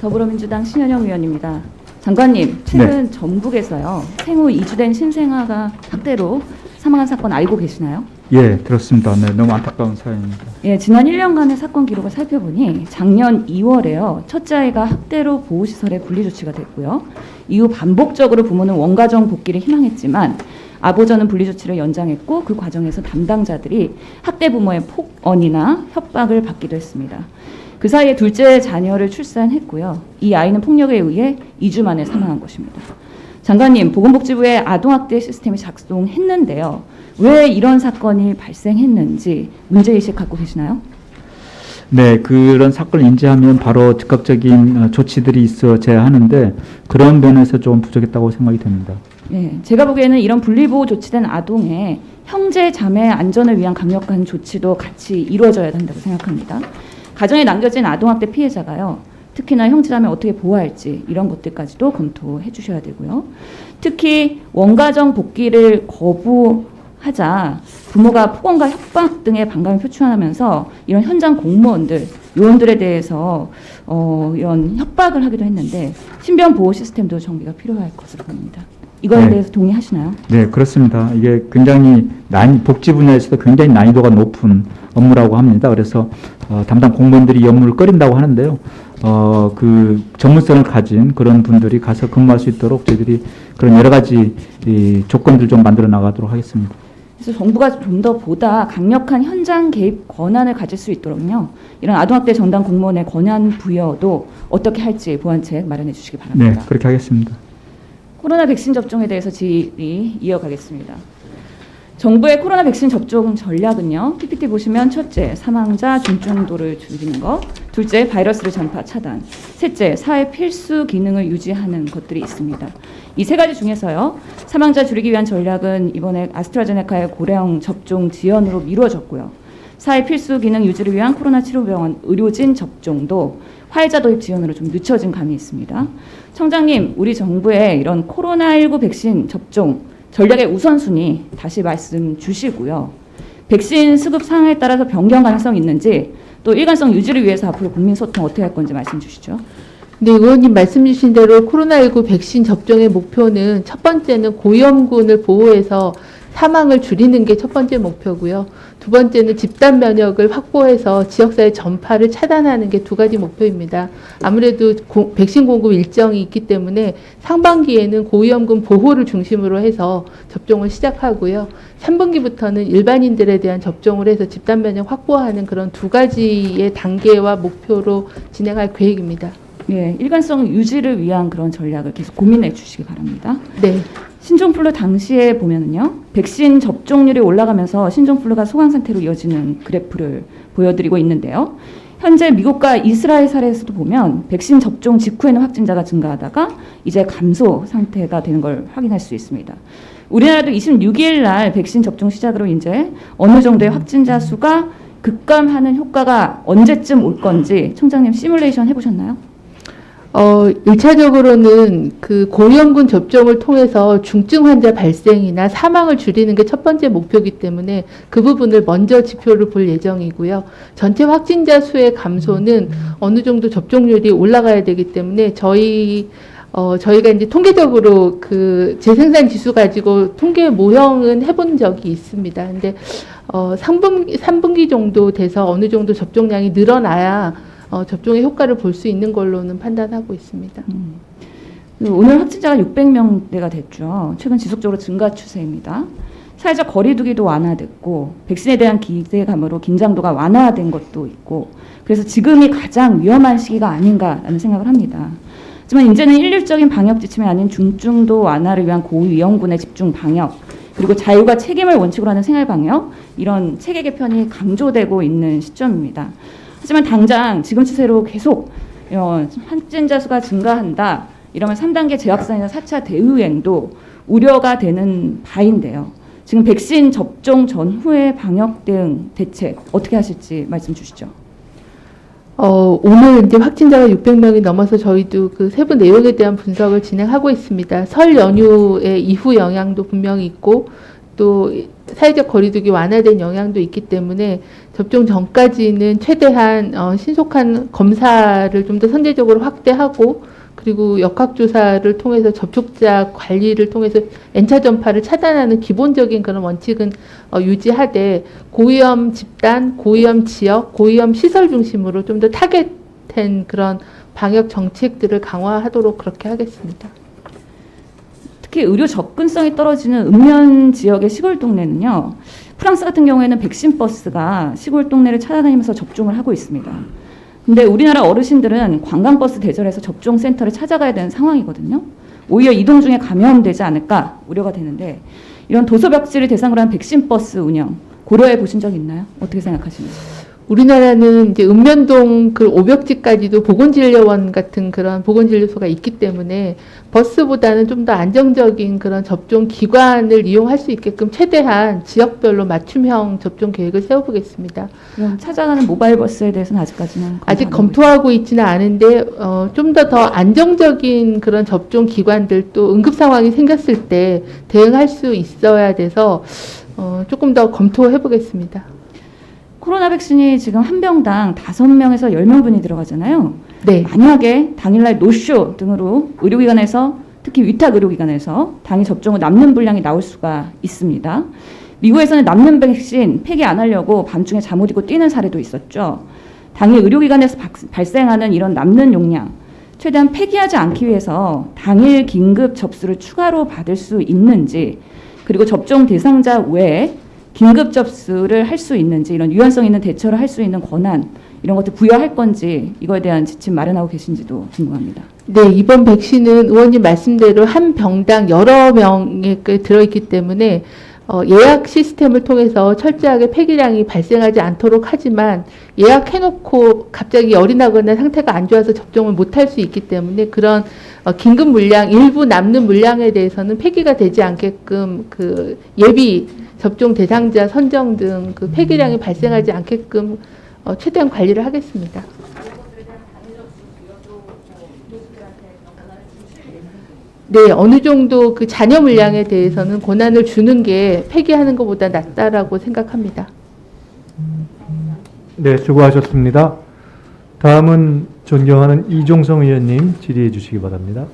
더불어민주당 신현영 의원입니다. 장관님, 최근 전북에서요. 생후 2주 된 신생아가 학대로 사망한 사건 알고 계시나요? 예, 들었습니다. 네, 너무 안타까운 사연입니다. 예, 지난 1년간의 사건 기록을 살펴보니 작년 2월에요. 첫째 아이가 학대로 보호시설에 분리조치가 됐고요. 이후 반복적으로 부모는 원가정 복귀를 희망했지만 아보전은 분리조치를 연장했고 그 과정에서 담당자들이 학대 부모의 폭언이나 협박을 받기도 했습니다. 그 사이에 둘째 자녀를 출산했고요. 이 아이는 폭력에 의해 2주 만에 사망한 것입니다. 장관님, 보건복지부의 아동학대 시스템이 작동했는데요. 왜 이런 사건이 발생했는지 문제의식 갖고 계시나요? 네, 그런 사건을 인지하면 바로 즉각적인 조치들이 있어져야 하는데 그런 면에서 좀 부족했다고 생각이 됩니다. 네, 제가 보기에는 이런 분리보호 조치된 아동의 형제, 자매 안전을 위한 강력한 조치도 같이 이루어져야 한다고 생각합니다. 가정에 남겨진 아동학대 피해자가요. 특히나 형제자매 어떻게 보호할지 이런 것들까지도 검토해 주셔야 되고요. 특히 원가정 복귀를 거부하자 부모가 폭언과 협박 등의 반감을 표출하면서 이런 현장 공무원들, 요원들에 대해서 이런 협박을 하기도 했는데 신변 보호 시스템도 정비가 필요할 것으로 보입니다. 이거에 대해서 동의하시나요? 네, 그렇습니다. 이게 굉장히 복지 분야에서도 굉장히 난이도가 높은 업무라고 합니다. 그래서 담당 공무원들이 이 업무를 꺼린다고 하는데요. 그 전문성을 가진 그런 분들이 가서 근무할 수 있도록 저희들이 그런 여러 가지 조건들 좀 만들어 나가도록 하겠습니다. 그래서 정부가 좀 더 보다 강력한 현장 개입 권한을 가질 수 있도록요. 이런 아동학대 전담 공무원의 권한 부여도 어떻게 할지 보완책 마련해 주시기 바랍니다. 네, 그렇게 하겠습니다. 코로나 백신 접종에 대해서 질의 이어가겠습니다. 정부의 코로나 백신 접종 전략은요. PPT 보시면 첫째, 사망자 중증도를 줄이는 것, 둘째, 바이러스를 전파 차단, 셋째, 사회 필수 기능을 유지하는 것들이 있습니다. 이 세 가지 중에서요. 사망자 줄이기 위한 전략은 이번에 아스트라제네카의 고령 접종 지연으로 미뤄졌고요. 사회 필수 기능 유지를 위한 코로나 치료병원 의료진 접종도 화이자 도입 지연으로 좀 늦춰진 감이 있습니다. 청장님, 우리 정부의 이런 코로나19 백신 접종 전략의 우선순위 다시 말씀 주시고요. 백신 수급 상황에 따라서 변경 가능성이 있는지 또 일관성 유지를 위해서 앞으로 국민 소통 어떻게 할 건지 말씀 주시죠. 네, 의원님 말씀 주신 대로 코로나19 백신 접종의 목표는 첫 번째는 고위험군을 보호해서 사망을 줄이는 게 첫 번째 목표고요. 두 번째는 집단 면역을 확보해서 지역사회 전파를 차단하는 게 두 가지 목표입니다. 아무래도 백신 공급 일정이 있기 때문에 상반기에는 고위험군 보호를 중심으로 해서 접종을 시작하고요. 3분기부터는 일반인들에 대한 접종을 해서 집단 면역 확보하는 그런 두 가지의 단계와 목표로 진행할 계획입니다. 예, 일관성 유지를 위한 그런 전략을 계속 고민해 주시기 바랍니다. 네. 신종플루 당시에 보면은요, 백신 접종률이 올라가면서 신종플루가 소강 상태로 이어지는 그래프를 보여드리고 있는데요. 현재 미국과 이스라엘 사례에서도 보면 백신 접종 직후에는 확진자가 증가하다가 이제 감소 상태가 되는 걸 확인할 수 있습니다. 우리나라도 26일 날 백신 접종 시작으로 이제 어느 정도의 확진자 수가 급감하는 효과가 언제쯤 올 건지 청장님 시뮬레이션 해보셨나요? 1차적으로는 그 고위험군 접종을 통해서 중증 환자 발생이나 사망을 줄이는 게 첫 번째 목표이기 때문에 그 부분을 먼저 지표를 볼 예정이고요. 전체 확진자 수의 감소는 어느 정도 접종률이 올라가야 되기 때문에 저희가 이제 통계적으로 그 재생산 지수 가지고 통계 모형은 해본 적이 있습니다. 근데 3분기 정도 돼서 어느 정도 접종량이 늘어나야 접종의 효과를 볼 수 있는 걸로는 판단하고 있습니다. 오늘 확진자가 600명대가 됐죠. 최근 지속적으로 증가 추세입니다. 사회적 거리두기도 완화됐고 백신에 대한 기대감으로 긴장도가 완화된 것도 있고 그래서 지금이 가장 위험한 시기가 아닌가라는 생각을 합니다. 하지만 이제는 일률적인 방역 지침이 아닌 중증도 완화를 위한 고위험군의 집중 방역 그리고 자유가 책임을 원칙으로 하는 생활 방역 이런 체계 개편이 강조되고 있는 시점입니다. 하지만 당장 지금 추세로 계속 확진자 수가 증가한다. 이러면 3단계 재확산이나 4차 대유행도 우려가 되는 바인데요. 지금 백신 접종 전후의 방역 대응 대책 어떻게 하실지 말씀 주시죠. 오늘 이제 확진자가 600명이 넘어서 저희도 그 세부 내용에 대한 분석을 진행하고 있습니다. 설 연휴의 이후 영향도 분명히 있고 또 사회적 거리두기 완화된 영향도 있기 때문에 접종 전까지는 최대한 신속한 검사를 좀 더 선제적으로 확대하고 그리고 역학조사를 통해서 접촉자 관리를 통해서 N차 전파를 차단하는 기본적인 그런 원칙은 유지하되 고위험 집단, 고위험 지역, 고위험 시설 중심으로 좀 더 타겟된 그런 방역 정책들을 강화하도록 그렇게 하겠습니다. 특히 의료 접근성이 떨어지는 읍면 지역의 시골 동네는요. 프랑스 같은 경우에는 백신 버스가 시골 동네를 찾아다니면서 접종을 하고 있습니다. 근데 우리나라 어르신들은 관광버스 대절해서 접종센터를 찾아가야 되는 상황이거든요. 오히려 이동 중에 감염되지 않을까 우려가 되는데 이런 도서벽지를 대상으로 한 백신 버스 운영 고려해 보신 적 있나요? 어떻게 생각하시는지? 우리나라는 이제 읍면동 그 오벽지까지도 보건진료원 같은 그런 보건진료소가 있기 때문에 버스보다는 좀 더 안정적인 그런 접종 기관을 이용할 수 있게끔 최대한 지역별로 맞춤형 접종 계획을 세워보겠습니다. 그럼 찾아가는 모바일 버스에 대해서는 아직까지는 아직 검토 안 하고 검토하고 있지는 않은데 좀 더 안정적인 그런 접종 기관들 또 응급 상황이 생겼을 때 대응할 수 있어야 돼서 조금 더 검토해 보겠습니다. 코로나 백신이 지금 한 병당 5명에서 10명분이 들어가잖아요. 네. 만약에 당일날 노쇼 등으로 의료기관에서 특히 위탁 의료기관에서 당일 접종 후 남는 분량이 나올 수가 있습니다. 미국에서는 남는 백신 폐기 안 하려고 밤중에 잠 못 이고 뛰는 사례도 있었죠. 당일 의료기관에서 발생하는 이런 남는 용량 최대한 폐기하지 않기 위해서 당일 긴급 접수를 추가로 받을 수 있는지 그리고 접종 대상자 외에 긴급 접수를 할 수 있는지 이런 유연성 있는 대처를 할 수 있는 권한 이런 것들 부여할 건지 이거에 대한 지침 마련하고 계신지도 궁금합니다. 네, 이번 백신은 의원님 말씀대로 한 병당 여러 명이 들어있기 때문에 예약 시스템을 통해서 철저하게 폐기량이 발생하지 않도록 하지만 예약해놓고 갑자기 열이 나거나 상태가 안 좋아서 접종을 못할 수 있기 때문에 그런 긴급 물량, 일부 남는 물량에 대해서는 폐기가 되지 않게끔 그 예비 접종 대상자 선정 등 그 폐기량이 발생하지 않게끔 최대한 관리를 하겠습니다. 네, 어느 정도 그 잔여 물량에 대해서는 권한을 주는 게 폐기하는 것보다 낫다라고 생각합니다. 네, 수고하셨습니다. 다음은 존경하는 이종성 의원님 질의해 주시기 바랍니다.